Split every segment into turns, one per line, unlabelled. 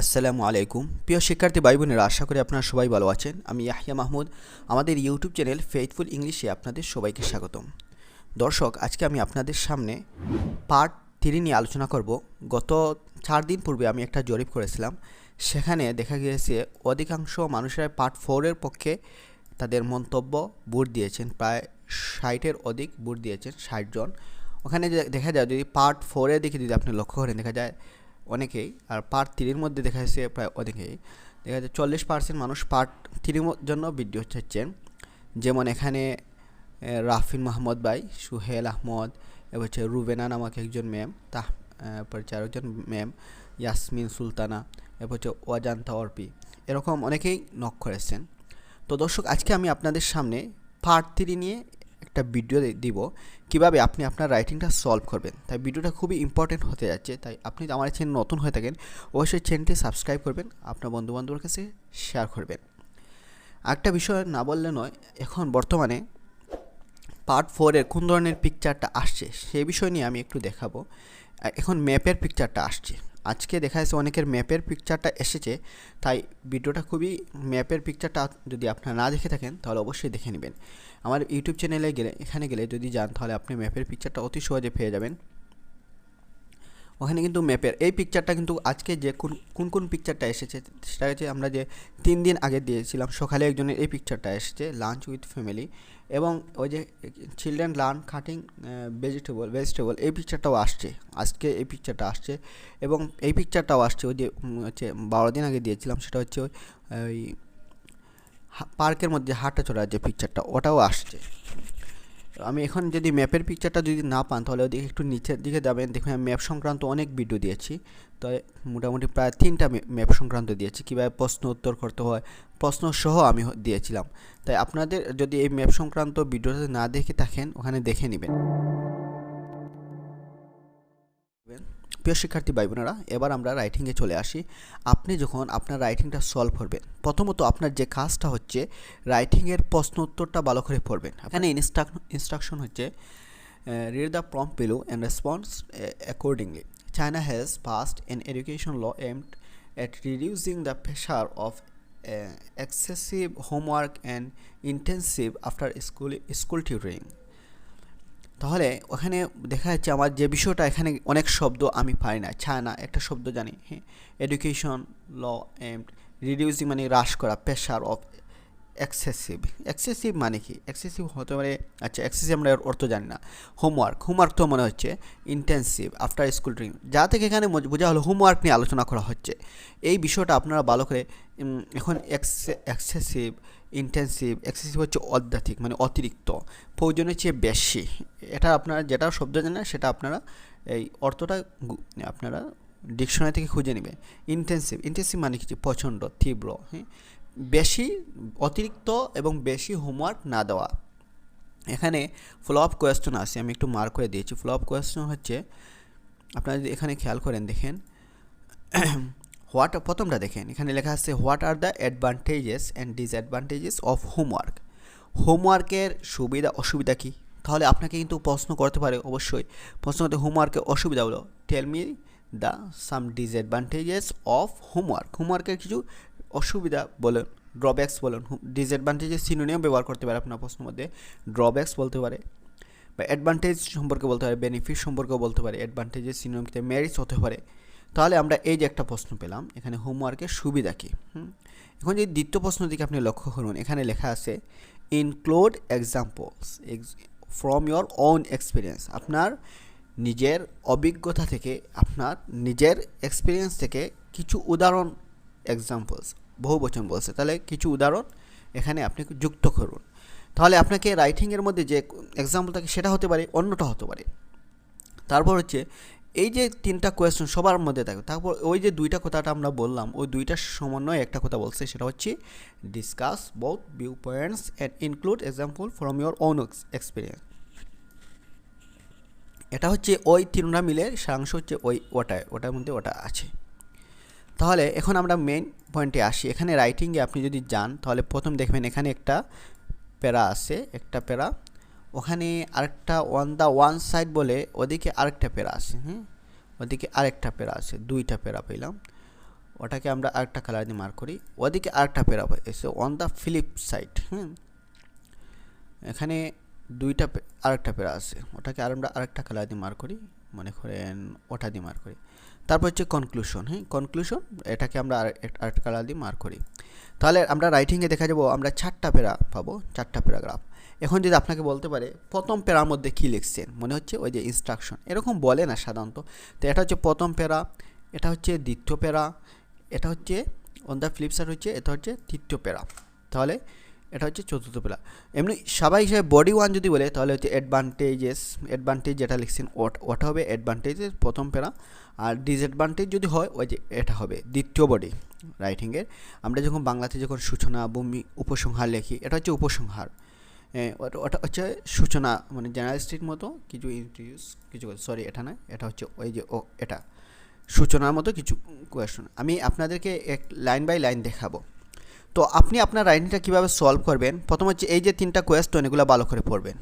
আসসালামু আলাইকুম প্রিয় শিক্ষার্থী ভাই বোনেরা, আশা করি আপনারা সবাই ভালো আছেন। আমি ইয়াহিয়া মাহমুদ, আমাদের ইউটিউব চ্যানেল ফেইথফুল ইংলিশে আপনাদের সবাইকে স্বাগতম। দর্শক, আজকে আমি আপনাদের সামনে পার্ট 3 নিয়ে আলোচনা করব। গত 4 দিন পূর্বে আমি একটা জরিপ করেছিলাম, সেখানে দেখা গিয়েছে অধিকাংশ মানুষেরা পার্ট 4 এর পক্ষে তাদের মন্তব্য ভোট দিয়েছেন। প্রায় 60-এর অধিক ভোট দিয়েছেন, 60 জন। ওখানে দেখা যায় যদি পার্ট 4 এর দিকে যদি আপনি লক্ষ্য করেন, দেখা যায় অনেকেই, আর পার্ট 3-এর মধ্যে দেখা যাচ্ছে প্রায় অনেকেই, দেখা যায় 40% মানুষ পার্ট 3-এর জন্য ভিডিও চাচ্ছেন। যেমন এখানে রাফিন মাহমুদ ভাই, সুহেল আহমদ, এবার হচ্ছে রুবেনা নামক একজন ম্যাম, তারপর হচ্ছে আরেকজন ম্যাম ইয়াসমিন সুলতানা, এরপর হচ্ছে অজান্তা অর্পি, এরকম অনেকেই নক করেছেন। তো দর্শক, আজকে আমি আপনাদের সামনে পার্ট 3 নিয়ে একটা ভিডিও দিব, কিভাবে আপনি আপনার রাইটিংটা সলভ করবেন। তাই ভিডিওটা খুবই ইম্পর্টেন্ট হতে যাচ্ছে। তাই আপনি আমার চ্যানেল নতুন হয়ে থাকেন, অবশ্যই চ্যানেলটি সাবস্ক্রাইব করবেন, আপনার বন্ধুবান্ধবের কাছে শেয়ার করবেন। একটা বিষয় না বললে নয়, এখন বর্তমানে পার্ট 4-এর কোন ধরনের পিকচারটা আসছে সেই বিষয় নিয়ে আমি একটু দেখাবো। এখন ম্যাপের পিকচারটা আসছে, আজকে দেখা যাচ্ছে অনেকের ম্যাপের পিকচারটা এসেছে। তাই ভিডিওটা খুবই, ম্যাপের পিকচারটা যদি আপনারা না দেখে থাকেন তাহলে অবশ্যই দেখে নেবেন। আমার ইউটিউব চ্যানেলে গেলে, এখানে গেলে যদি যান, তাহলে আপনি ম্যাপের পিকচারটা অতি সহজে পেয়ে যাবেন। ওখানে কিন্তু ম্যাপের এই পিকচারটা কিন্তু আজকে যে কোন পিকচারটা এসেছে সেটা হচ্ছে, আমরা যে 3 দিন আগে দিয়েছিলাম সকালে একজনের এই পিকচারটা এসেছে, লাঞ্চ উইথ ফ্যামিলি, এবং ওই যে চিলড্রেন লার্ন কাটিং ভেজিটেবল, এই পিকচারটাও আসছে। আজকে এই পিকচারটা আসছে, এবং এই পিকচারটাও আসছে ওই যে হচ্ছে 12 দিন আগে দিয়েছিলাম, সেটা হচ্ছে ওই পার্কের মধ্যে হাঁটা চলার যে পিকচারটা, ওটাও আসছে। আমি এখন যদি ম্যাপের পিকচারটা যদি না পান, তাহলে ওদিকে একটু নিচের দিকে যাবেন, দেখুন আমি ম্যাপ সংক্রান্ত অনেক ভিডিও দিয়েছি। তো মোটামুটি প্রায় 3টা ম্যাপ সংক্রান্ত দিয়েছি, কীভাবে প্রশ্ন উত্তর করতে হয়, প্রশ্ন সহ আমি দিয়েছিলাম। তাই আপনাদের যদি এই ম্যাপ সংক্রান্ত ভিডিওটা না দেখে থাকেন, ওখানে দেখে নেবেন। প্রিয় শিক্ষার্থী ভাই বোনেরা, এবার আমরা রাইটিংয়ে চলে আসি। আপনি যখন আপনার রাইটিংটা সলভ করবেন, প্রথমত আপনার যে কাজটা হচ্ছে রাইটিংয়ের প্রশ্ন উত্তরটা ভালো করে পড়বেন। এখানে ইনস্ট্রাকশন হচ্ছে, read the prompt below and respond accordingly. China has passed an education law aimed at reducing the pressure of excessive homework and intensive after school tutoring. তাহলে ওখানে দেখা যাচ্ছে আমার যে বিষয়টা, এখানে অনেক শব্দ আমি পারি না। চায়না একটা শব্দ জানি, হ্যাঁ। এডুকেশন ল এন্ড রিডিউসিং মানে হ্রাস করা, প্রেশার অফ এক্সেসিভ মানে কি, এক্সেসিভ হতে পারে, আচ্ছা এক্সেসিভ আমরা অর্থ জানি না। হোমওয়ার্ক তো মনে হচ্ছে ইন্টেন্সিভ আফটার স্কুল ট্রেনিং, যা থেকে এখানে বোঝা হলো হোমওয়ার্ক নিয়ে আলোচনা করা হচ্ছে। এই বিষয়টা আপনারা ভালো করে, এখন এক্সেসিভ এক্সেসিভ হচ্ছে অত্যাধিক মানে অতিরিক্ত, প্রয়োজনের চেয়ে বেশি। এটা আপনারা যেটা শব্দ জানেন সেটা আপনারা এই অর্থটা আপনারা ডিকশনারি থেকে খুঁজে নেবেন। ইন্টেন্সিভ মানে কি, প্রচণ্ড, তীব্র, হ্যাঁ, বেশি, অতিরিক্ত এবং বেশি হোমওয়ার্ক না দেওয়া। এখানে ফলো আপ কোয়েশ্চন আছে, আমি একটু মার্ক করে দিয়েছি। ফলো আপ কোয়েশ্চন হচ্ছে, আপনারা যদি এখানে খেয়াল করেন, দেখেন প্রথমটা দেখেন, এখানে লেখা আছে what are the advantages and disadvantages of হোমওয়ার্কের সুবিধা অসুবিধা কী। তাহলে আপনাকে কিন্তু প্রশ্ন করতে পারে, অবশ্যই প্রশ্ন করতে, হোমওয়ার্কের অসুবিধা হলো, tell me the some disadvantages of হোমওয়ার্কের কিছু অসুবিধা বলেন, ড্রব্যাকস বলেন। ডিসঅ্যাডভান্টেজেস সিনোনিম ব্যবহার করতে পারে আপনার প্রশ্নের মধ্যে, ড্রব্যাকস বলতে পারে, বা অ্যাডভান্টেজ সম্পর্কে বলতে পারে, বেনিফিট সম্পর্কেও বলতে পারে, অ্যাডভান্টেজেস সিনোনিমতে মেরিটস হতে পারে। তাহলে আমরা এই যে একটা প্রশ্ন পেলাম, এখানে হোমওয়ার্কের সুবিধা কী। এখন যদি দ্বিতীয় প্রশ্ন দিকে আপনি লক্ষ্য করুন, এখানে লেখা আছে include examples from your own experience, আপনার নিজের অভিজ্ঞতা থেকে, আপনার নিজের এক্সপিরিয়েন্স থেকে কিছু উদাহরণ, এক্সাম্পলস বহুবচন বলছে, তাহলে কিছু উদাহরণ এখানে আপনি যুক্ত করুন। তাহলে আপনাকে রাইটিংয়ের মধ্যে যে এক্সাম্পল থাকে সেটা হতে পারে, অন্যটা হতে পারে। তারপর হচ্ছে এই যে 3টা কোয়েশ্চন সবার মধ্যে থাকে, তারপর ওই যে 2টা কথাটা আমরা বললাম, ওই 2টার সমন্বয়ে একটা কথা বলছে, সেটা হচ্ছে discuss both view points and include example from your own experience. এটা হচ্ছে ওই 3টা মিলে সারাংশ হচ্ছে ওটার মধ্যে ওটা আছে। তাহলে এখন আমরা মেইন পয়েন্টে আসি। এখানে রাইটিংয়ে আপনি যদি যান, তাহলে প্রথম দেখবেন এখানে একটা প্যারা আছে, একটা প্যারা, ওখানে আরেকটা অন দ্য ওয়ান সাইড বলে ওদিকে আরেকটা প্যারা আছে, হ্যাঁ, ওদিকে আরেকটা প্যারা আছে, 2টা প্যারা পেলাম। ওটাকে আমরা আরেকটা কালার দিয়ে মার্ক করি। ওদিকে আরেকটা প্যারা essay on the flip side, এখানে দুইটা আরেকটা প্যারা আছে, ওটাকে আমরা আরেকটা কালার দিয়ে মার্ক করি, মনে করেন ওটা দিয়ে মার্ক করি। তারপর হচ্ছে কনক্লুশন, কনক্লুশন, এটাকে আমরা আরেকটা কালার দিয়ে মার্ক করি। তাহলে আমরা রাইটিংয়ে দেখা যাবো আমরা 4টা প্যারা পাবো, 4টা প্যারাগ্রাফ। এখন যদি আপনাকে বলতে পারে প্রথম প্যারার মধ্যে কী লিখছেন, মনে হচ্ছে ওই যে ইনস্ট্রাকশন, এরকম বলে না সাধারণত। তো এটা হচ্ছে প্রথম প্যারা, এটা হচ্ছে দ্বিতীয় প্যারা, এটা হচ্ছে অন দ্য ফ্লিপ সাইড হচ্ছে, এটা হচ্ছে তৃতীয় প্যারা, তাহলে এটা হচ্ছে চতুর্থ প্যারা। এমনি সবাই হিসেবে বডি 1 যদি বলে তাহলে হচ্ছে অ্যাডভান্টেজ যেটা লিখছেন ওটা হবে অ্যাডভান্টেজের প্রথম প্যারা। আর ডিসঅ্যাডভান্টেজ যদি হয় ওই যে এটা হবে দ্বিতীয় বডি রাইটিংয়ের। আমরা যখন বাংলাতে যখন সূচনা, ভূমি, উপসংহার লিখি, এটা হচ্ছে উপসংহার। ওটা হচ্ছে সূচনা, মানে জার্নালিস্টের মতো কিছু ইন্ট্রোডিউস কিছু, সরি এটা না, এটা হচ্ছে ওই যে এটা সূচনার মতো কিছু কোয়েশ্চন। আমি আপনাদেরকে এক লাইন বাই লাইন দেখাবো। তো আপনি আপনার রাইটিংটা কীভাবে সলভ করবেন, প্রথম হচ্ছে এই যে 3টা কোয়েশ্চন, এগুলো ভালো করে পড়বেন।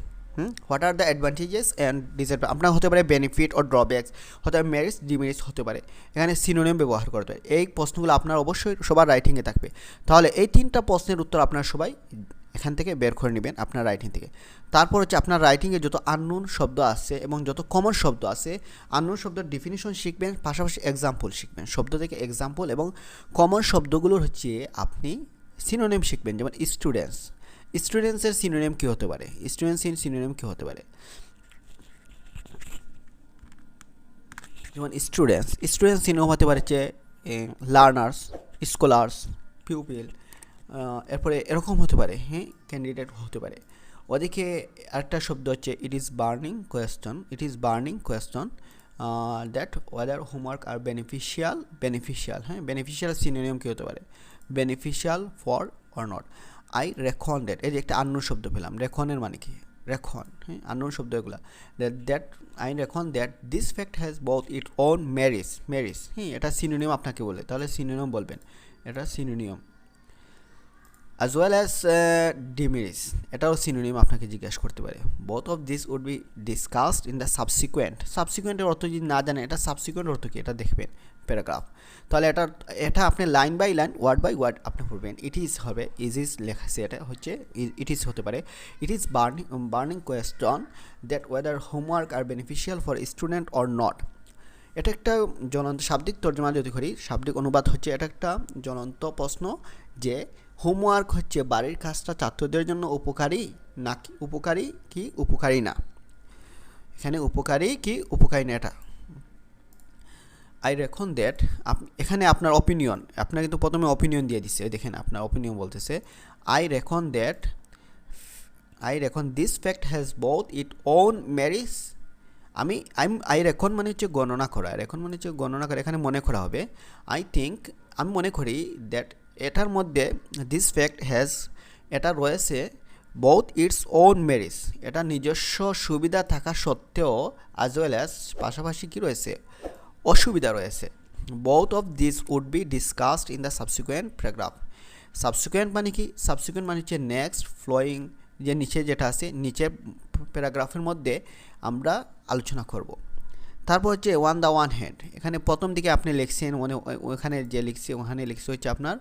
What are the advantages and disadvantage, আপনার হতে পারে বেনিফিট ও ড্রব্যাকস, হতে পারে মেরিটস ডিমেরিটস, হতে পারে এখানে সিনোনিম ব্যবহার করতে হয়। এই প্রশ্নগুলো আপনার অবশ্যই সবার রাইটিংয়ে থাকবে। তাহলে এই 3টা প্রশ্নের উত্তর আপনারা সবাই এখান থেকে বের করে নেবেন আপনার রাইটিং থেকে। তারপর হচ্ছে আপনার রাইটিংয়ে যত আননোন শব্দ আছে এবং যত কমন শব্দ আছে, আননোন শব্দের ডেফিনিশন শিখবেন, পাশাপাশি এক্সাম্পল শিখবেন। শব্দ থেকে এক্সাম্পল এবং কমন শব্দগুলোর হচ্ছে আপনি সিনোনিম শিখবেন। যেমন স্টুডেন্টসের সিনোনিম কী হতে পারে, স্টুডেন্টসের সিনোনিম কী হতে পারে, যেমন স্টুডেন্টস সিনোনিম হতে পারে হচ্ছে লার্নার্স, স্কলার্স, পিউপিল, এরপরে এরকম হতে পারে, ক্যান্ডিডেট হতে পারে। ওদিকে আরেকটা শব্দ হচ্ছে it is burning question that whether homework are beneficial, beneficial synonym কী হতে পারে, beneficial for or not. I reckon that, এই যে একটা আননোন শব্দ পেলাম, রেকনের মানে কি, রেকন, আননোন শব্দ এগুলো। That I reckon that this fact has both it own merits, এটা সিনোনিম আপনাকে বলে, তাহলে সিনোনিম বলবেন, এটা synonym. as well as demerits, এটাও সিনোনিম আপনাকে জিজ্ঞাসা করতে পারে। both of these would be discussed in the সাবসিকুয়েন্টের অর্থ যদি না জানেন, এটা সাবসিকুয়েন্ট অর্থ কি এটা দেখবেন প্যারাগ্রাফ। তাহলে এটা আপনি line by line, word by word আপনি পড়বেন। ইট ইজ হবে, ইজ লেখা আছে, এটা হচ্ছে ইট ইজ হতে পারে। It is burning question that whether homework are beneficial for student or not. এটা একটা জ্বলন্ত শাব্দিক তর্জমা যদি করি, শাব্দিক অনুবাদ হচ্ছে, এটা একটা জ্বলন্ত প্রশ্ন যে হোমওয়ার্ক হচ্ছে বাড়ির কাজটা ছাত্রদের জন্য উপকারী কি উপকারী না, এখানে উপকারী কি উপকারী না। এটা আই রেকন দ্যাট, এখানে আপনার অপিনিয়ন, আপনার কিন্তু প্রথমে অপিনিয়ন দিয়ে দিচ্ছে, দেখেন আপনার অপিনিয়ন বলতেছে I reckon this fact has both it own merits. I reckon মানে হচ্ছে গণনা করা, এখানে মনে করা হবে। আমি মনে করি দ্যাট এটার মধ্যে দিস ফ্যাক্ট হ্যাজ, এটা রয়েছে বোথ ইটস ওন মেরিটস, এটা নিজস্ব সুবিধা থাকা সত্ত্বেও, অ্যাজ ওয়েল অ্যাজ পাশাপাশি কী রয়েছে, অসুবিধা রয়েছে। Both of this would be discussed in the subsequent paragraph. Subsequent মানে কি, সাবসিকুয়েন্ট মানে হচ্ছে নেক্সট, ফ্লোয়িং, যে নিচে যেটা আছে, নিচের প্যারাগ্রাফের মধ্যে আমরা আলোচনা করব। তারপর হচ্ছে ওয়ান দ্য ওয়ান হ্যান্ড, এখানে প্রথম দিকে আপনি লিখছেন, ওখানে যে ওখানে লিখছে হচ্ছে আপনার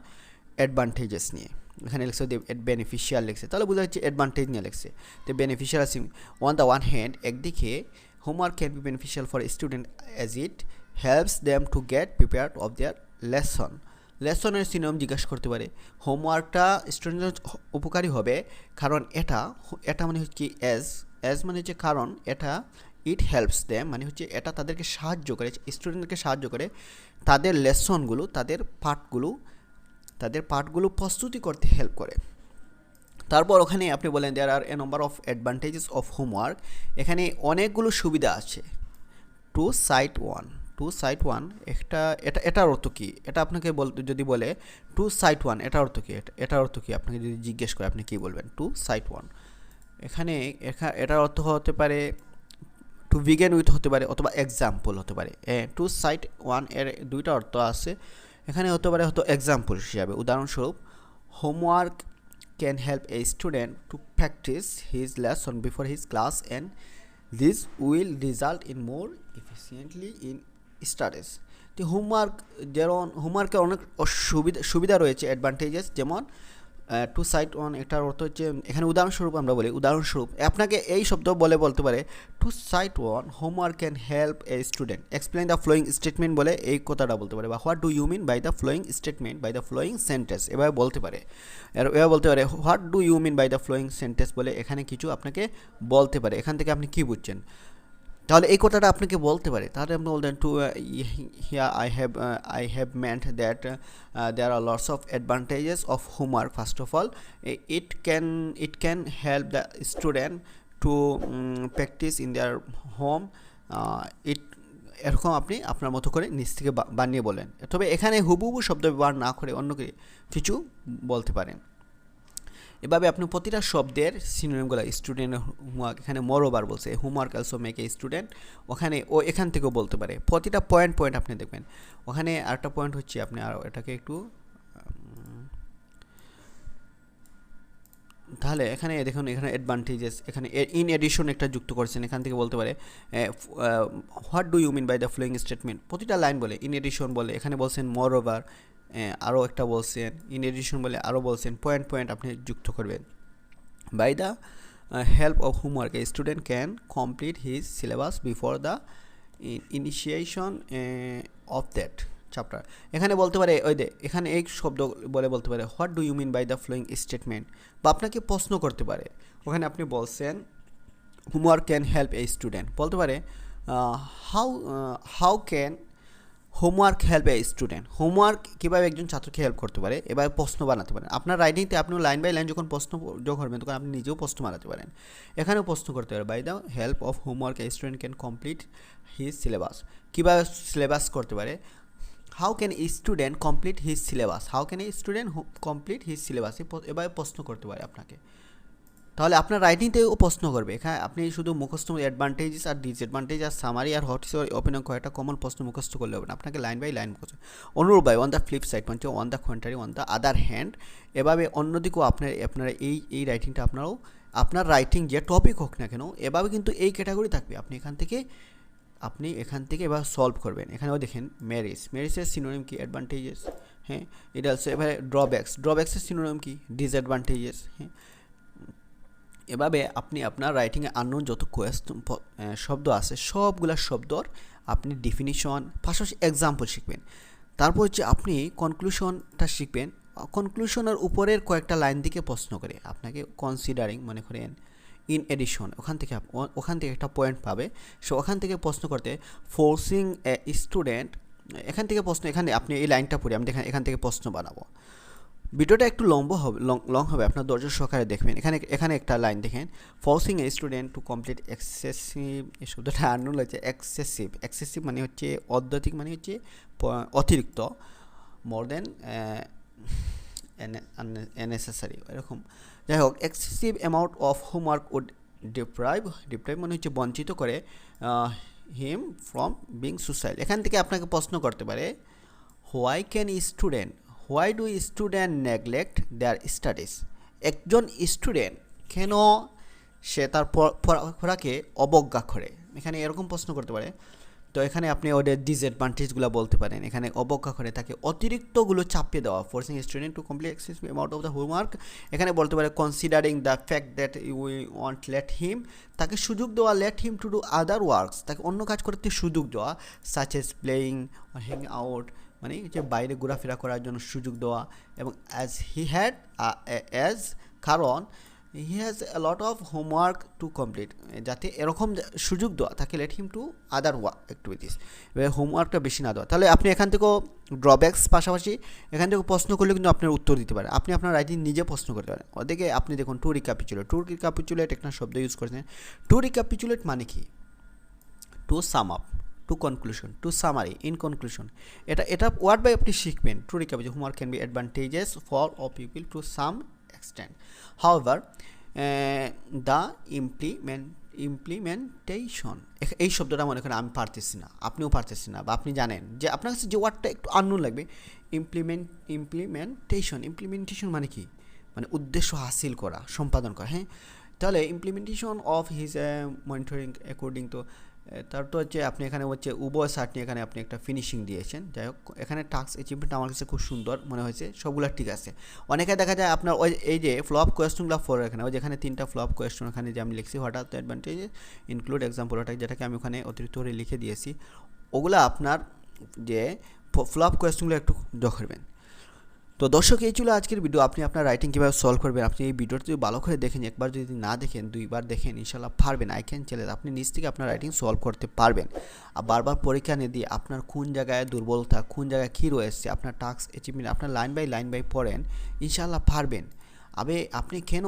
অ্যাডভান্টেজেস নিয়ে, এখানে লিখছে বেনিফিশিয়াল লিখছে, তাহলে বোঝা যাচ্ছে অ্যাডভান্টেজ নিয়ে লিখছে। তো বেনিফিশিয়াল আছে ওয়ান দ্য ওয়ান হ্যান্ড, একদিকে homework can be beneficial for student as it helps them to get prepared of their লেসনের সিনোনিম জিজ্ঞাসা করতে পারে। হোমওয়ার্কটা স্টুডেন্টের উপকারী হবে কারণ এটা মানে হচ্ছে অ্যাজ মানে হচ্ছে কারণ, এটা ইট হেল্পস দেম মানে হচ্ছে এটা তাদেরকে সাহায্য করে, স্টুডেন্টকে সাহায্য করে তাদের লেসনগুলো, তাদের পাঠগুলো প্রস্তুতি করতে হেল্প করে। তারপর ওখানে আপনি বলেন there are a number of advantages of homework, এখানে অনেকগুলো সুবিধা আছে। টু সাইট ওয়ান এটার অর্থ কী, এটা আপনাকে যদি বলে টু সাইট ওয়ান, এটার অর্থ কী আপনাকে যদি জিজ্ঞেস করে আপনি কী বলবেন, টু সাইট ওয়ান। এখানে এটার অর্থ হতে পারে টু বিগিন উইথ হতে পারে, অথবা এক্সাম্পল হতে পারে। টু সাইট ওয়ান এর দুইটা অর্থ আছে, এখানে হতে পারে এক্সাম্পল হিসাবে। উদাহরণস্বরূপ, homework can help a student to practice his lesson before his class and this will result in more efficiently in studies. তো হোমওয়ার্কের অনেক সুবিধা রয়েছে, অ্যাডভান্টেজেস, যেমন টু সাইড ওয়ান, এটার অর্থ হচ্ছে এখানে উদাহরণস্বরূপ আমরা বলি, উদাহরণস্বরূপ আপনাকে এই শব্দ বলতে পারে two side one homework can help a student explain the following statement বলে এই কথাটা বলতে পারে, বা what do you mean by the following statement by the following sentence এভাবে বলতে পারে। এভাবে বলতে পারে what do you mean by the following sentence বলে এখানে কিছু আপনাকে বলতে পারে, এখান থেকে আপনি কী বুঝছেন, তাহলে এই কথাটা আপনাকে বলতে পারে। তাহলে আপনি বলতেন to here I have meant that there are lots of advantages of homework. First of all it can help the student to practice in their home. এরকম আপনি আপনার মতো করে নিজ থেকে বানিয়ে বলেন, তবে এখানে হুবহু শব্দ ব্যবহার না করে অন্য কিছু বলতে পারেন। এভাবে আপনি প্রতিটা শব্দের সিনোনিমগুলো, স্টুডেন্ট হোমওয়ার্ক, এখানে মোরওভার বলছে, homework also make a student, ওখানে এখান থেকেও বলতে পারে। প্রতিটা পয়েন্ট আপনি দেখবেন। ওখানে আরেকটা পয়েন্ট হচ্ছে, আপনি আর এটাকে একটু, তাহলে এখানে দেখুন, এখানে অ্যাডভান্টেজেস, এখানে ইন এডিশন একটা যুক্ত করছেন, এখান থেকে বলতে পারে what do you mean by the following statement, প্রতিটা লাইন বলে ইন এডিশন বলে, এখানে বলছেন মোরওভার, আরও একটা বলছেন ইন এডিশন বলে, আরও বলছেন পয়েন্ট আপনি যুক্ত করবেন। By the help of homework a student can complete his syllabus before the initiation of that chapter. এখানে বলতে পারে এখানে এই শব্দ বলতে পারে what do you mean by the following statement, বা আপনাকে প্রশ্ন করতে পারে। ওখানে আপনি বলছেন homework can help a student, বলতে পারে how can homework help a student, homework কীভাবে একজন ছাত্রকে হেল্প করতে পারে, এভাবে প্রশ্ন বানাতে পারেন। আপনার রাইটিংতে আপনি লাইন বাই লাইন যখন প্রশ্ন যোগ করবেন তখন আপনি নিজেও প্রশ্ন বানাতে পারেন। এখানেও প্রশ্ন করতে পারেন, by the help of homework a student can complete his syllabus, কীভাবে সিলেবাস করতে পারে। How can a student complete his syllabus, how can a student complete his syllabus, এভাবে প্রশ্ন করতে পারে আপনাকে। তাহলে আপনার রাইটিংতেও প্রশ্ন করবে। এখানে আপনি শুধু মুখস্থ অ্যাডভান্টেজেস আর ডিসঅ্যাডভান্টেজ আর সামারি আর হট ওপেনিং কয়েকটা কমন প্রশ্ন মুখস্থ করলে হবে না, আপনাকে লাইন বাই লাইন মুখস্থ। অনুরূপ by on the flip side মানে on the contrary, on the other hand, এভাবে অন্যদিকেও আপনারা এই রাইটিংটা আপনার রাইটিং যে টপিক হোক না কেন, এভাবে কিন্তু এই ক্যাটাগরি থাকবে। আপনি এখান থেকে এবার সলভ করবেন। এখানেও দেখেন ম্যারিজের সিনোনিম কি, অ্যাডভান্টেজেস, হ্যাঁ। এটা হচ্ছে এবারে ড্রব্যাক্সের সিনোনিম কি, ডিসঅ্যাডভান্টেজেস, হ্যাঁ। এভাবে আপনি আপনার রাইটিংয়ে আননোন যত শব্দ আছে সবগুলা শব্দর আপনি ডেফিনিশন, পাশাপাশি এক্সাম্পল শিখবেন। তারপর হচ্ছে আপনি কনক্লুশনটা শিখবেন। কনক্লুশনের উপরের কয়েকটা লাইন দিকে প্রশ্ন করে আপনাকে কনসিডারিং, মনে করেন ইন এডিশন, ওখান থেকে একটা পয়েন্ট পাবে, সো ওখান থেকে প্রশ্ন করতে ফোর্সিং এ স্টুডেন্ট, এখান থেকে প্রশ্ন, এখানে আপনি এই লাইনটা পড়ে আমি এখান থেকে প্রশ্ন বানাবো। ভিডিওটা একটু লং হবে, আপনার ধৈর্য সহকারে দেখবেন। এখানে একটা লাইন দেখেন, forcing A student to complete excessive, এই শব্দটা আননোন লাগছে, এক্সেসিভ মানে হচ্ছে অত্যধিক, মানে হচ্ছে অতিরিক্ত, মোর দেন নেসেসারি, এরকম। যাই হোক, excessive amount of homework would deprive মানে হচ্ছে বঞ্চিত করে হিম ফ্রম বিং সুসাইড। এখান থেকে আপনাকে প্রশ্ন করতে পারে why do student neglect their studies, একজন স্টুডেন্ট কেন সে তার পড়াকে অবজ্ঞা করে, এখানে এরকম প্রশ্ন করতে পারে। তো এখানে আপনি ওদের ডিসঅ্যাডভান্টেজগুলো বলতে পারেন। এখানে অবজ্ঞা করে তাকে অতিরিক্তগুলো চাপিয়ে দেওয়া, forcing student to complete excessive amount of the homework. এখানে বলতে পারে considering the fact that we want let him, তাকে সুযোগ দেওয়া, let him to do other works, তাকে অন্য কাজ করতে সুযোগ দেওয়া, such as playing or hang out, মানে যে বাইরে ঘোরাফেরা করার জন্য সুযোগ দেওয়া। এবং কারণ he has a lot of homework to complete, যাতে এরকম সুযোগ দেওয়া তাকে, let him to other activities, এবার হোমওয়ার্কটা বেশি না দেওয়া। তাহলে আপনি এখান থেকেও ড্রব্যাক্স, পাশাপাশি এখান থেকে প্রশ্ন করলে কিন্তু আপনার উত্তর দিতে পারেন। আপনি আপনার রাইটিং নিজে প্রশ্ন করতে পারেন। ওদিকে আপনি দেখুন টু রিক্যাপিচুলেট একটা শব্দ ইউজ করেছেন। টু রিক্যাপিচুলেট মানে কি, to sum up, to conclusion, to summary, in conclusion, এটা ওয়ার্ড বাই আপনি শিখবেন। To recapitulate, homework can be advantages for all people to some extent. However, the implementation, এই শব্দটা মনে করেন আমি পারতেছি না, আপনিও পারতেছি না, বা আপনি জানেন যে আপনার কাছে যে ওয়ার্ডটা একটু আননোন লাগবে, ইমপ্লিমেন্টেশন মানে কি, মানে উদ্দেশ্য হাসিল করা, সম্পাদন করা, হ্যাঁ। তাহলে implementation of his monitoring according to তারপর হচ্ছে আপনি এখানে হচ্ছে উভয় সার্ট নিয়ে এখানে আপনি একটা ফিনিশিং দিয়েছেন। যাই হোক, এখানে টাস্ক অ্যাচিভমেন্ট আমার কাছে খুব সুন্দর মনে হয়েছে, সবগুলো ঠিক আছে। অনেকে দেখা যায় আপনার ওই এই যে ফ্লপ কোয়েশ্চনগুলো ফর এখানে ওই যেখানে 3টা ফ্লপ কোয়েশ্চন এখানে যে আমি লিখছি what are the advantage include example, ওটা যেটাকে আমি ওখানে অতিরিক্ত করে লিখে দিয়েছি, ওগুলো আপনার যে ফ্লপ কোয়েশ্চনগুলো একটু করবেন। তো দর্শক, এই ছিল আজকের ভিডিও। আপনি আপনার রাইটিং কীভাবে সলভ করবেন, আপনি এই ভিডিওটা যদি ভালো করে দেখেন, একবার যদি না দেখেন 2বার দেখেন, ইনশাল্লাহ পারবেন। আই ক্যান চ্যালেঞ্জ, আপনি নিজ থেকে আপনার রাইটিং সলভ করতে পারবেন। আর বারবার পরীক্ষা নিয়ে দিয়ে আপনার কোন জায়গায় দুর্বলতা, কোন জায়গায় কী রয়েছে, আপনার টাস্ক অ্যাচিভমেন্ট আপনার লাইন বাই পড়েন, ইনশাল্লাহ পারবেন। আপনি কেন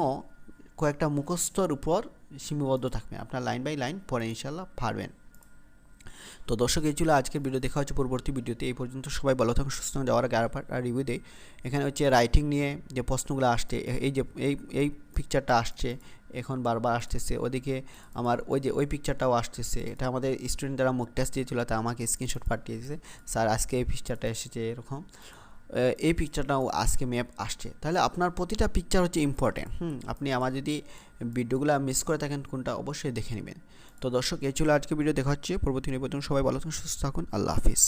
কয়েকটা মুখস্থর উপর সীমাবদ্ধ থাকবেন, আপনার লাইন বাই লাইন পড়েন, ইনশাল্লাহ পারবেন। তো দর্শক, এই ছিল আজকের ভিডিও। দেখা হচ্ছে পরবর্তী ভিডিওতে। এই পর্যন্ত সবাই ভালো থাকুন, সুস্থ থাকুন। যাওয়ার আগে আর রিভিউ দেয়, এখানে হচ্ছে রাইটিং নিয়ে যে প্রশ্নগুলো আসছে, এই যে এই পিকচারটা আসছে এখন বারবার আসতেছে, ওদিকে আমার ওই পিকচারটাও আসতেছে। এটা আমাদের স্টুডেন্ট যারা মুক টেস্ট দিয়েছিল তা আমাকে স্ক্রিনশট পাঠিয়ে দিয়েছে, স্যার আজকে এই পিকচারটা এসেছে, এরকম এই পিকচারটাও আজকে ম্যাপ আসছে। তাহলে আপনার প্রতিটা পিকচার হচ্ছে ইম্পর্টেন্ট। আপনি আমার যদি ভিডিওগুলো মিস করে থাকেন কোনটা, অবশ্যই দেখে নেবেন। তো দর্শক, এই ছিল আজকে ভিডিও। দেখা হচ্ছে পরবর্তী নিবেদন। সবাই ভালো থাকুন, সুস্থ থাকুন। আল্লাহ হাফিজ।